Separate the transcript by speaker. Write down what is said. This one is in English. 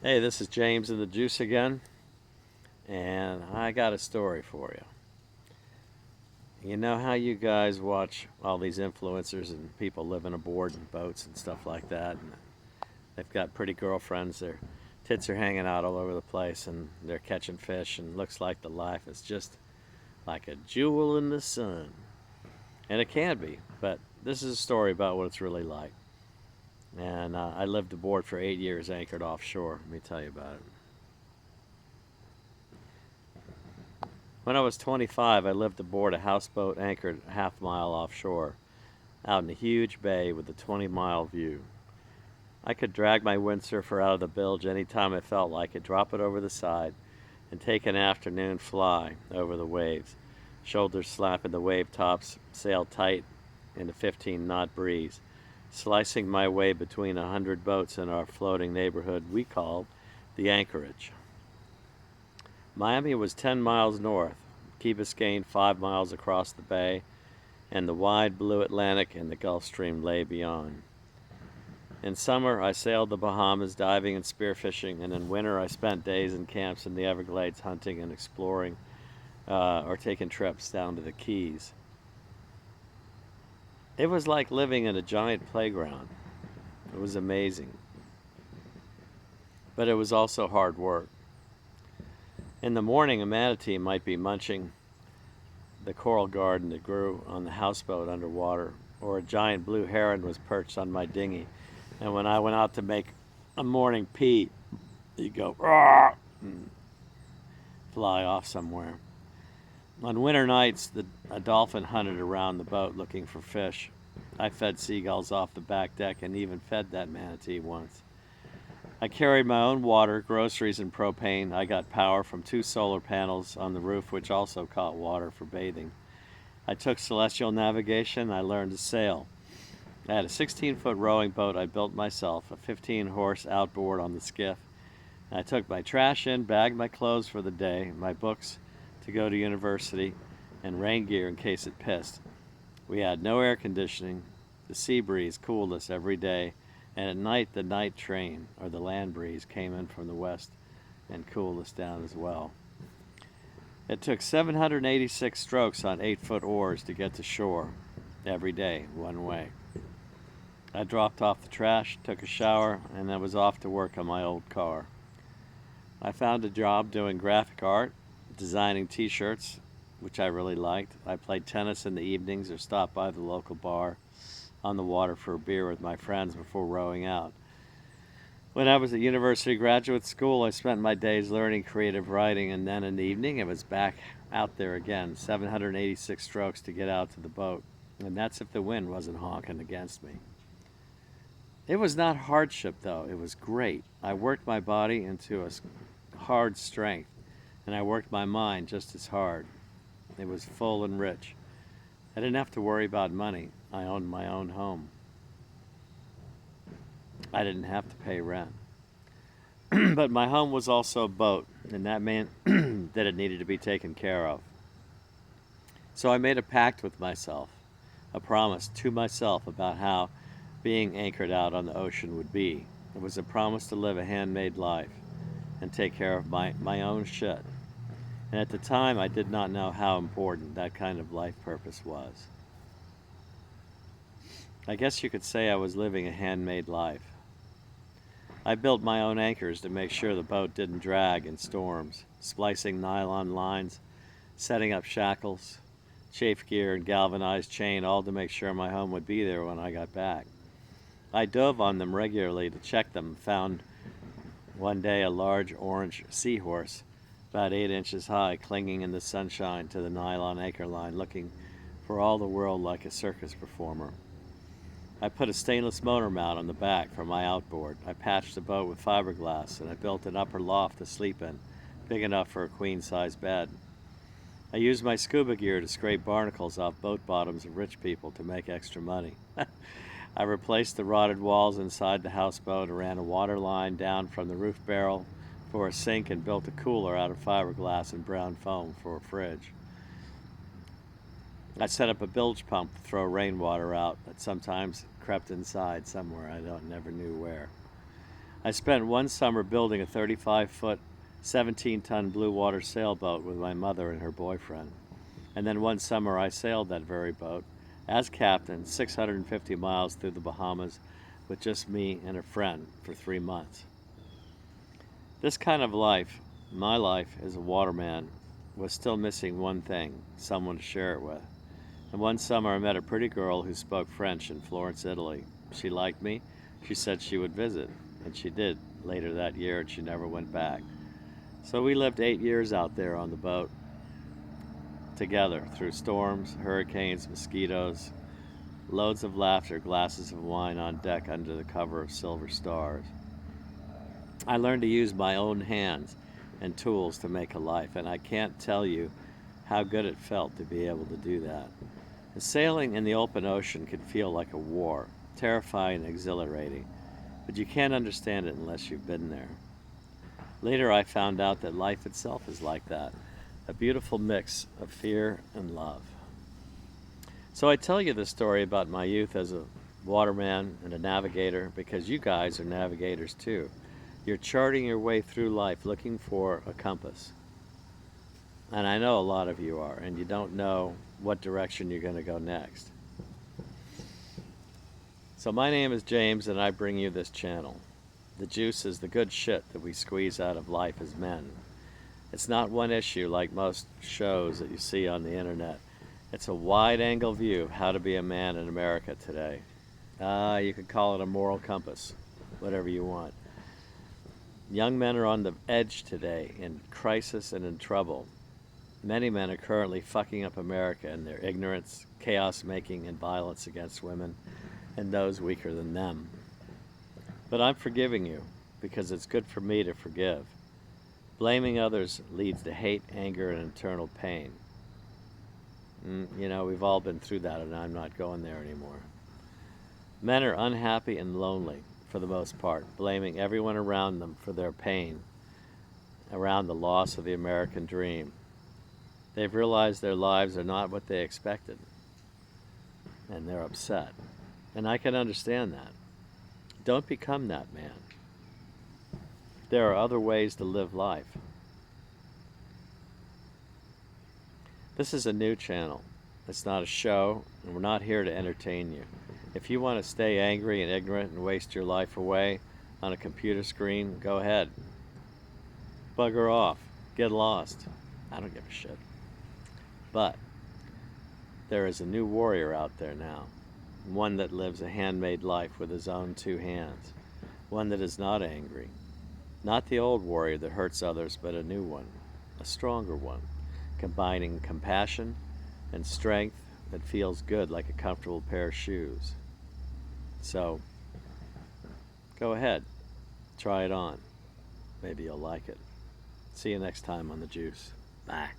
Speaker 1: Hey, this is James in the Juice again, and I got a story for you. You know how you guys watch all these influencers and people living aboard in boats and stuff like that, and they've got pretty girlfriends, their tits are hanging out all over the place, and they're catching fish, and looks like the life is just like a jewel in the sun. And it can be, but this is a story about what it's really like. And I lived aboard for 8 years, anchored offshore. Let me tell you about it. When I was 25, I lived aboard a houseboat anchored a half mile offshore, out in a huge bay with a 20-mile view. I could drag my windsurfer out of the bilge any time I felt like it, drop it over the side, and take an afternoon fly over the waves. Shoulders slapping the wave tops, sail tight in a 15-knot breeze, slicing my way between 100 boats in our floating neighborhood we called the Anchorage. Miami was 10 miles north, Key Biscayne 5 miles across the bay, and the wide blue Atlantic and the Gulf Stream lay beyond. In summer, I sailed the Bahamas diving and spearfishing, and in winter, I spent days in camps in the Everglades hunting and exploring or taking trips down to the Keys. It was like living in a giant playground. It was amazing, but it was also hard work. In the morning, a manatee might be munching the coral garden that grew on the houseboat underwater, or a giant blue heron was perched on my dinghy. And when I went out to make a morning pee, he'd go, "Roar," and fly off somewhere. On winter nights, a dolphin hunted around the boat looking for fish. I fed seagulls off the back deck and even fed that manatee once. I carried my own water, groceries, and propane. I got power from 2 solar panels on the roof, which also caught water for bathing. I took celestial navigation. I learned to sail. I had a 16-foot rowing boat I built myself, a 15-horse outboard on the skiff. I took my trash in, bagged my clothes for the day, my books to go to university, and rain gear in case it pissed. We had no air conditioning. The sea breeze cooled us every day, and at night the night train, or the land breeze, came in from the west and cooled us down as well. It took 786 strokes on 8-foot oars to get to shore every day, one way. I dropped off the trash, took a shower, and then was off to work on my old car. I found a job doing graphic art, designing t-shirts, which I really liked. I played tennis in the evenings or stopped by the local bar on the water for a beer with my friends before rowing out. When I was at university graduate school, I spent my days learning creative writing, and then in the evening it was back out there again, 786 strokes to get out to the boat. And that's if the wind wasn't honking against me. It was not hardship, though. It was great. I worked my body into a hard strength, and I worked my mind just as hard. It was full and rich. I didn't have to worry about money. I owned my own home. I didn't have to pay rent. But my home was also a boat, and that meant that it needed to be taken care of. So I made a pact with myself, a promise to myself about how being anchored out on the ocean would be. It was a promise to live a handmade life and take care of my own shit. And at the time, I did not know how important that kind of life purpose was. I guess you could say I was living a handmade life. I built my own anchors to make sure the boat didn't drag in storms, splicing nylon lines, setting up shackles, chafe gear, and galvanized chain, all to make sure my home would be there when I got back. I dove on them regularly to check them, found one day a large orange seahorse, about 8 inches high, clinging in the sunshine to the nylon anchor line, looking for all the world like a circus performer. I put a stainless motor mount on the back for my outboard. I patched the boat with fiberglass, and I built an upper loft to sleep in, big enough for a queen-size bed. I used my scuba gear to scrape barnacles off boat bottoms of rich people to make extra money. I replaced the rotted walls inside the houseboat and ran a water line down from the roof barrel for a sink and built a cooler out of fiberglass and brown foam for a fridge. I set up a bilge pump to throw rainwater out that sometimes crept inside somewhere. I never knew where. I spent one summer building a 35-foot, 17-ton blue water sailboat with my mother and her boyfriend. And then one summer I sailed that very boat, as captain, 650 miles through the Bahamas with just me and a friend for 3 months. This kind of life, my life as a waterman, was still missing one thing, someone to share it with. And one summer I met a pretty girl who spoke French in Florence, Italy. She liked me. She said she would visit, and she did later that year, and she never went back. So we lived 8 years out there on the boat together through storms, hurricanes, mosquitoes, loads of laughter, glasses of wine on deck under the cover of silver stars. I learned to use my own hands and tools to make a life, and I can't tell you how good it felt to be able to do that. And sailing in the open ocean can feel like a war, terrifying and exhilarating, but you can't understand it unless you've been there. Later I found out that life itself is like that, a beautiful mix of fear and love. So I tell you this story about my youth as a waterman and a navigator because you guys are navigators too. You're charting your way through life looking for a compass. And I know a lot of you are, and you don't know what direction you're going to go next. So my name is James, and I bring you this channel. The juice is the good shit that we squeeze out of life as men. It's not one issue like most shows that you see on the internet. It's a wide-angle view of how to be a man in America today. You could call it a moral compass, whatever you want. Young men are on the edge today, in crisis and in trouble. Many men are currently fucking up America in their ignorance, chaos-making, and violence against women and those weaker than them. But I'm forgiving you because it's good for me to forgive. Blaming others leads to hate, anger, and internal pain. We've all been through that, and I'm not going there anymore. Men are unhappy and lonely, for the most part, blaming everyone around them for their pain around the loss of the American dream. They've realized their lives are not what they expected, and they're upset. And I can understand that. Don't become that man. There are other ways to live life. This is a new channel. It's not a show, and we're not here to entertain you. If you want to stay angry and ignorant and waste your life away on a computer screen, go ahead. Bugger off. Get lost. I don't give a shit. But there is a new warrior out there now. One that lives a handmade life with his own 2 hands. One that is not angry. Not the old warrior that hurts others, but a new one. A stronger one. Combining compassion and strength that feels good like a comfortable pair of shoes. So, go ahead. Try it on. Maybe you'll like it. See you next time on The Juice. Bye.